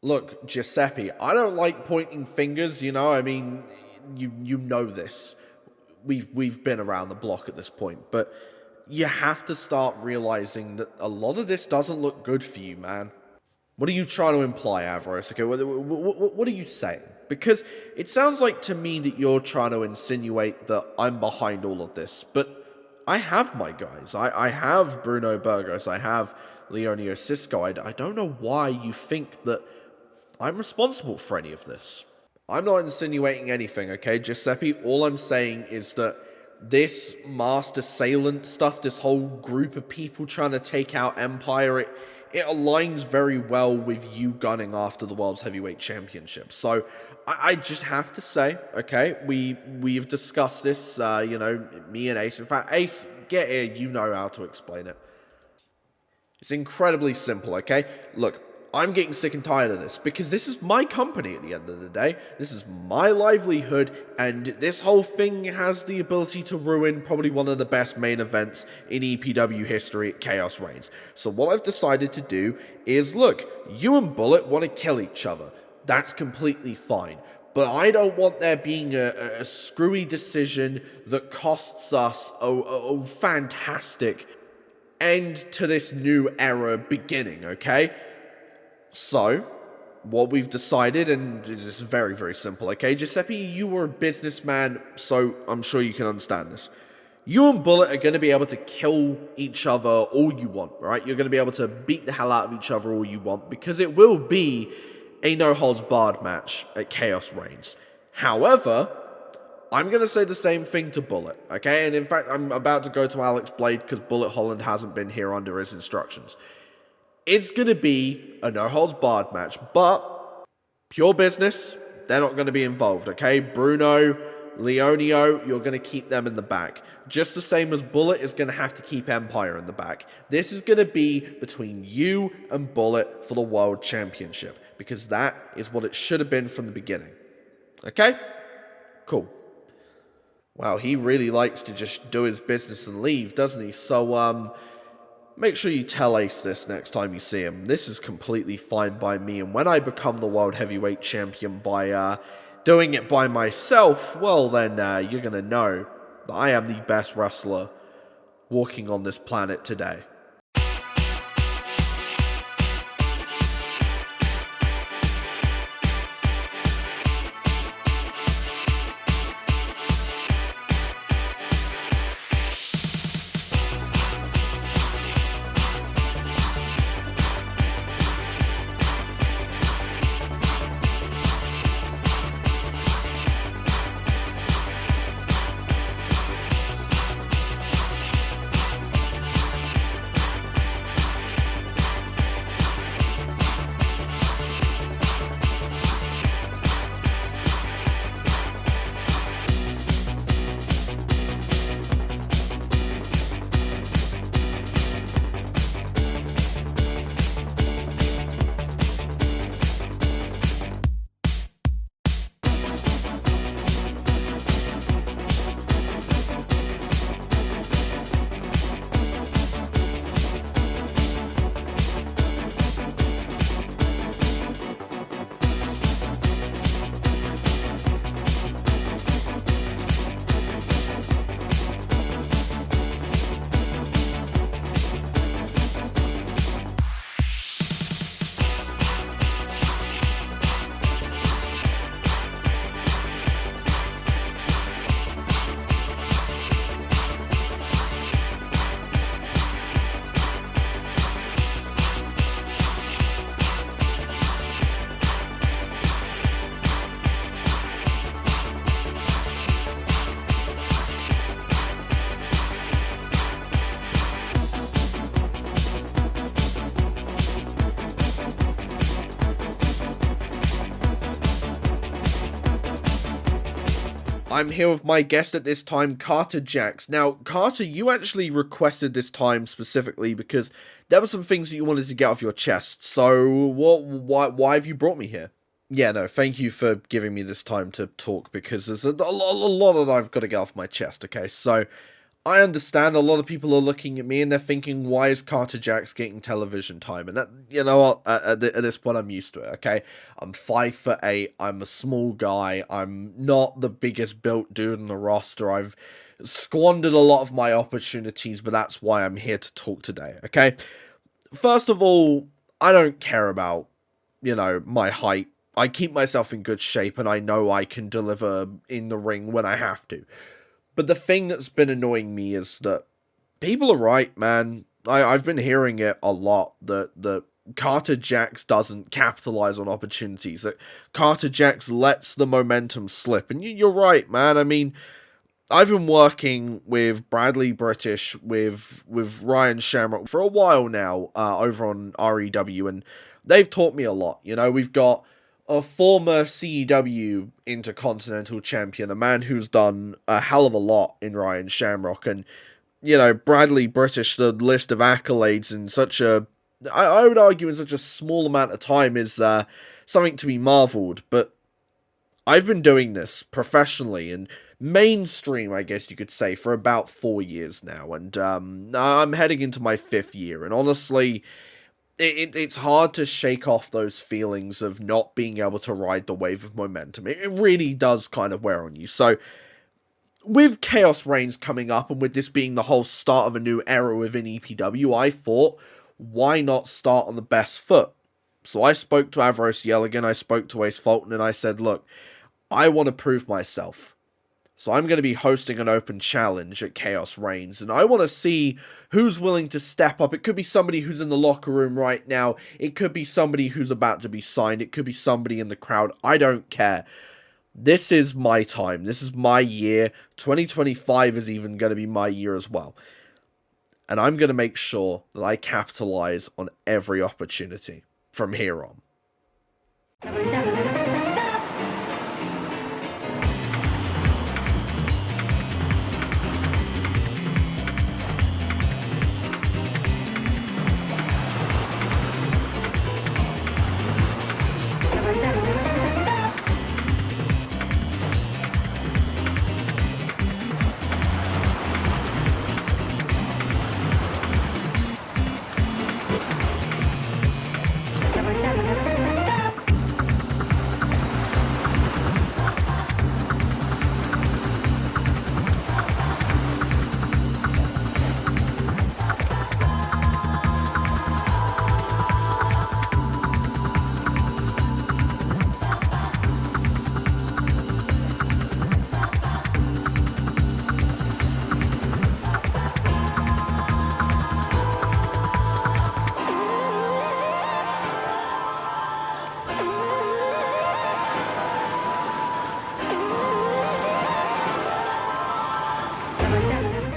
Look, Giuseppe, I don't like pointing fingers, I mean, you know this. We've been around the block at this point, but you have to start realizing that a lot of this doesn't look good for you, man. What are you trying to imply, Avros? Okay, what are you saying? Because it sounds like to me that you're trying to insinuate that I'm behind all of this, but I have my guys. I have Bruno Burgos, I have Leonio Cisco. I don't know why you think that I'm responsible for any of this. I'm not insinuating anything, okay, Giuseppe? All I'm saying is that this master assailant stuff, this whole group of people trying to take out Empire, it aligns very well with you gunning after the World's Heavyweight Championship. So I just have to say, okay, we've discussed this, me and Ace. In fact, Ace, get here, you know how to explain it. It's incredibly simple, okay? Look, I'm getting sick and tired of this, because this is my company at the end of the day. This is my livelihood, and this whole thing has the ability to ruin probably one of the best main events in EPW history at Chaos Reigns. So what I've decided to do is, look, you and Bullet want to kill each other. That's completely fine. But I don't want there being a screwy decision that costs us a fantastic end to this new era beginning, okay? So, what we've decided, and it's very, very simple, okay? Giuseppe, you were a businessman, so I'm sure you can understand this. You and Bullet are going to be able to kill each other all you want, right? You're going to be able to beat the hell out of each other all you want, because it will be a no-holds-barred match at Chaos Reigns. However, I'm going to say the same thing to Bullet, okay? And in fact, I'm about to go to Alex Blade, because Bullet Holland hasn't been here under his instructions. It's going to be a no-holds-barred match, but pure business, they're not going to be involved, okay? Bruno, Leonio, you're going to keep them in the back. Just the same as Bullet is going to have to keep Empire in the back. This is going to be between you and Bullet for the World Championship, because that is what it should have been from the beginning. Okay? Cool. Wow, he really likes to just do his business and leave, doesn't he? So, make sure you tell Ace this next time you see him. This is completely fine by me, and when I become the World Heavyweight Champion by doing it by myself, well then you're going to know that I am the best wrestler walking on this planet today. I'm here with my guest at this time, Carter Jax. Now, Carter, you actually requested this time specifically because there were some things that you wanted to get off your chest. So, why have you brought me here? Yeah, no, thank you for giving me this time to talk, because there's a lot that I've got to get off my chest, okay? So, I understand a lot of people are looking at me and they're thinking, why is Carter Jax getting television time? And that, you know what, at this point, I'm used to it, okay? I'm 5'8", I'm a small guy, I'm not the biggest built dude on the roster, I've squandered a lot of my opportunities, but that's why I'm here to talk today, okay? First of all, I don't care about, my height. I keep myself in good shape and I know I can deliver in the ring when I have to. But the thing that's been annoying me is that people are right, man. I've been hearing it a lot, that Carter Jax doesn't capitalize on opportunities, that Carter Jax lets the momentum slip. And you're right, man. I mean, I've been working with Bradley British, with Ryan Shamrock for a while now, over on REW, and they've taught me a lot. We've got a former CEW Intercontinental Champion, a man who's done a hell of a lot in Ryan Shamrock, and, Bradley British, the list of accolades in such a, I would argue in such a small amount of time is something to be marveled, but I've been doing this professionally and mainstream, I guess you could say, for about 4 years now, and I'm heading into my 5th year, and honestly, it's hard to shake off those feelings of not being able to ride the wave of momentum. It really does kind of wear on you. So, with Chaos Reigns coming up, and with this being the whole start of a new era within EPW, I thought, why not start on the best foot? So I spoke to Avros Yelagin, I spoke to Ace Fulton, and I said, look, I want to prove myself. So I'm going to be hosting an open challenge at Chaos Reigns, and I want to see who's willing to step up. It could be somebody who's in the locker room right now. It could be somebody who's about to be signed. It could be somebody in the crowd. I don't care. This is my time. This is my year. 2025 is even going to be my year as well. And I'm going to make sure that I capitalize on every opportunity from here on.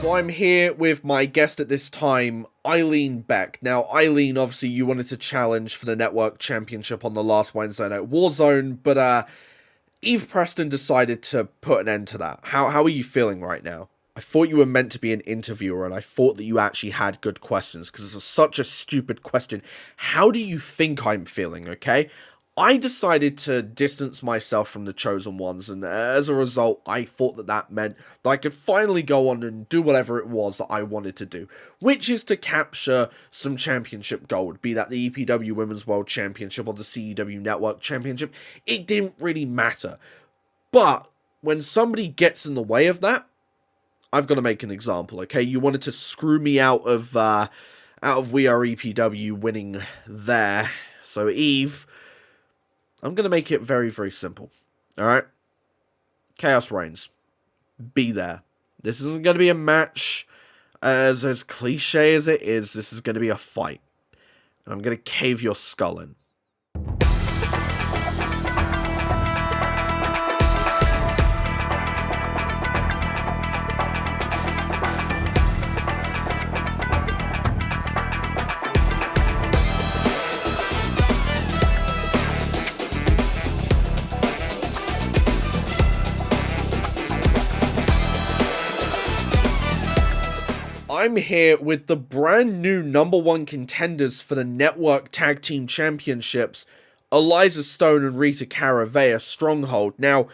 So I'm here with my guest at this time, Eileen Beck. Now, Eileen, obviously, you wanted to challenge for the Network Championship on the last Wednesday night Warzone, but Eve Preston decided to put an end to that. How are you feeling right now? I thought you were meant to be an interviewer, and I thought that you actually had good questions, because it's such a stupid question. How do you think I'm feeling, okay? I decided to distance myself from the Chosen Ones, and as a result, I thought that that meant that I could finally go on and do whatever it was that I wanted to do, which is to capture some championship gold, be that the EPW Women's World Championship or the CEW Network Championship. It didn't really matter. But when somebody gets in the way of that, I've got to make an example, okay? You wanted to screw me out of We Are EPW winning there. So Eve, I'm going to make it very, very simple. Alright? Chaos Reigns. Be there. This isn't going to be a match as cliche as it is. This is going to be a fight. And I'm going to cave your skull in. I'm here with the brand new #1 contenders for the Network Tag Team Championships, Eliza Stone and Rita Caravea, Stronghold. Now,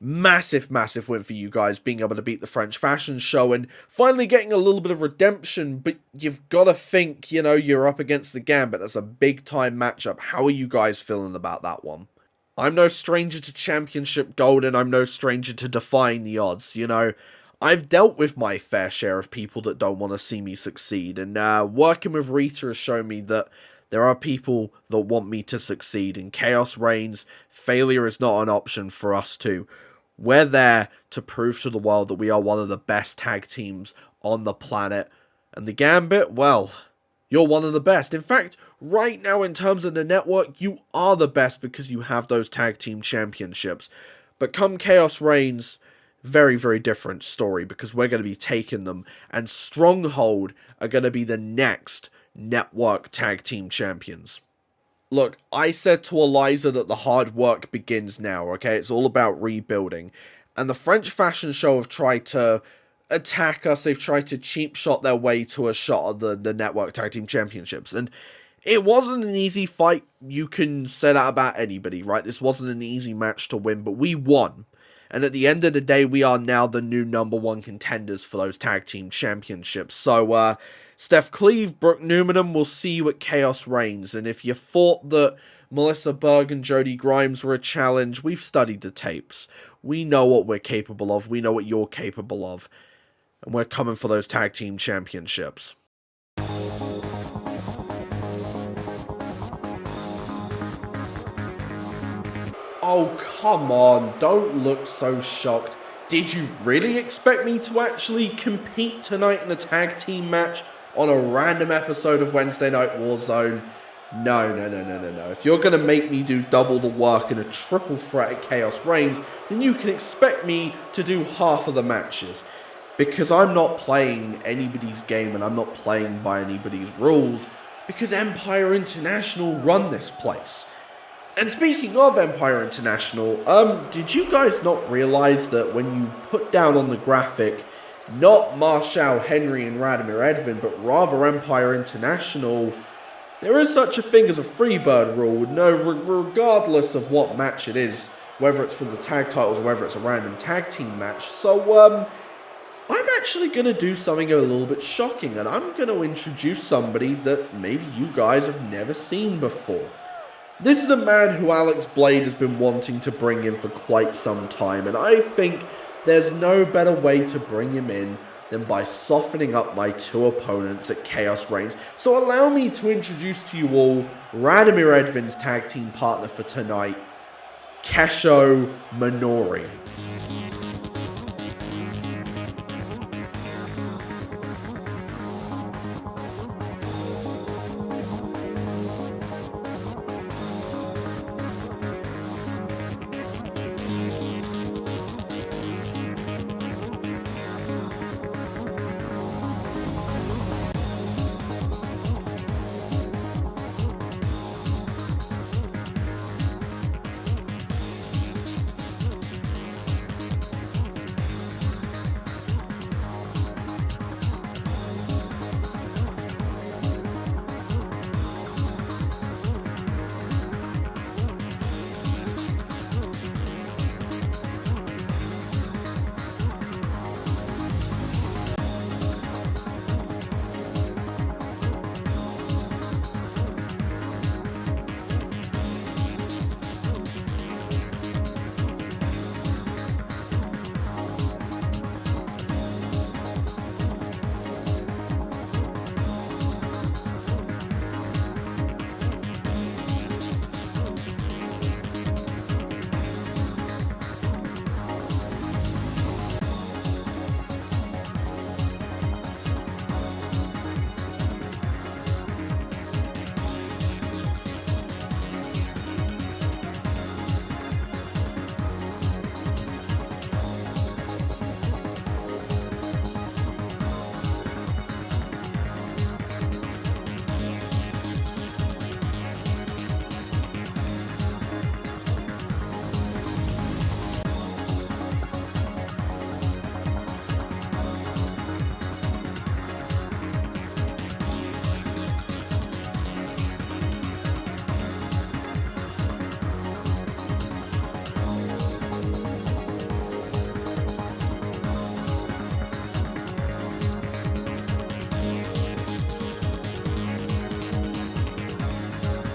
Massive, massive win for you guys, being able to beat the French fashion show and finally getting a little bit of redemption, but you've got to think, you know, you're up against the Gambit. That's a big-time matchup. How are you guys feeling about that one? I'm no stranger to championship gold, and I'm no stranger to defying the odds, you know. I've dealt with my fair share of people that don't want to see me succeed, and working with Rita has shown me that there are people that want me to succeed. In Chaos Reigns, failure is not an option for us too. We're there to prove to the world that we are one of the best tag teams on the planet. And the Gambit, well, you're one of the best. In fact, right now in terms of the network, you are the best because you have those tag team championships. But come Chaos Reigns, very, very different story because we're going to be taking them. And Stronghold are going to be the next network tag team champions. Look, I said to Eliza that the hard work begins now, okay? It's all about rebuilding. And the French fashion show have tried to attack us. They've tried to cheap shot their way to a shot of the network tag team championships. And it wasn't an easy fight. You can say that about anybody, right? This wasn't an easy match to win, but we won. And at the end of the day, we are now the new #1 contenders for those tag team championships. So, Steph Cleve, Brooke Newman, we'll see you at Chaos Reigns. And if you thought that Melissa Berg and Jody Grimes were a challenge, we've studied the tapes. We know what we're capable of. We know what you're capable of. And we're coming for those tag team championships. Oh, come on. Don't look so shocked. Did you really expect me to actually compete tonight in a tag team match on a random episode of Wednesday Night Warzone? No. If you're going to make me do double the work in a triple threat at Chaos Reigns, then you can expect me to do half of the matches. Because I'm not playing anybody's game and I'm not playing by anybody's rules. Because Empire International run this place. And speaking of Empire International, did you guys not realize that when you put down on the graphic, not Marshall, Henry, and Radomir Edvin, but rather Empire International, there is such a thing as a freebird rule, regardless of what match it is, whether it's for the tag titles or whether it's a random tag team match. So, I'm actually going to do something a little bit shocking, and I'm going to introduce somebody that maybe you guys have never seen before. This is a man who Alex Blade has been wanting to bring in for quite some time, and I think there's no better way to bring him in than by softening up my two opponents at Chaos Reigns. So allow me to introduce to you all Radomir Edvin's tag team partner for tonight, Kesho Minori.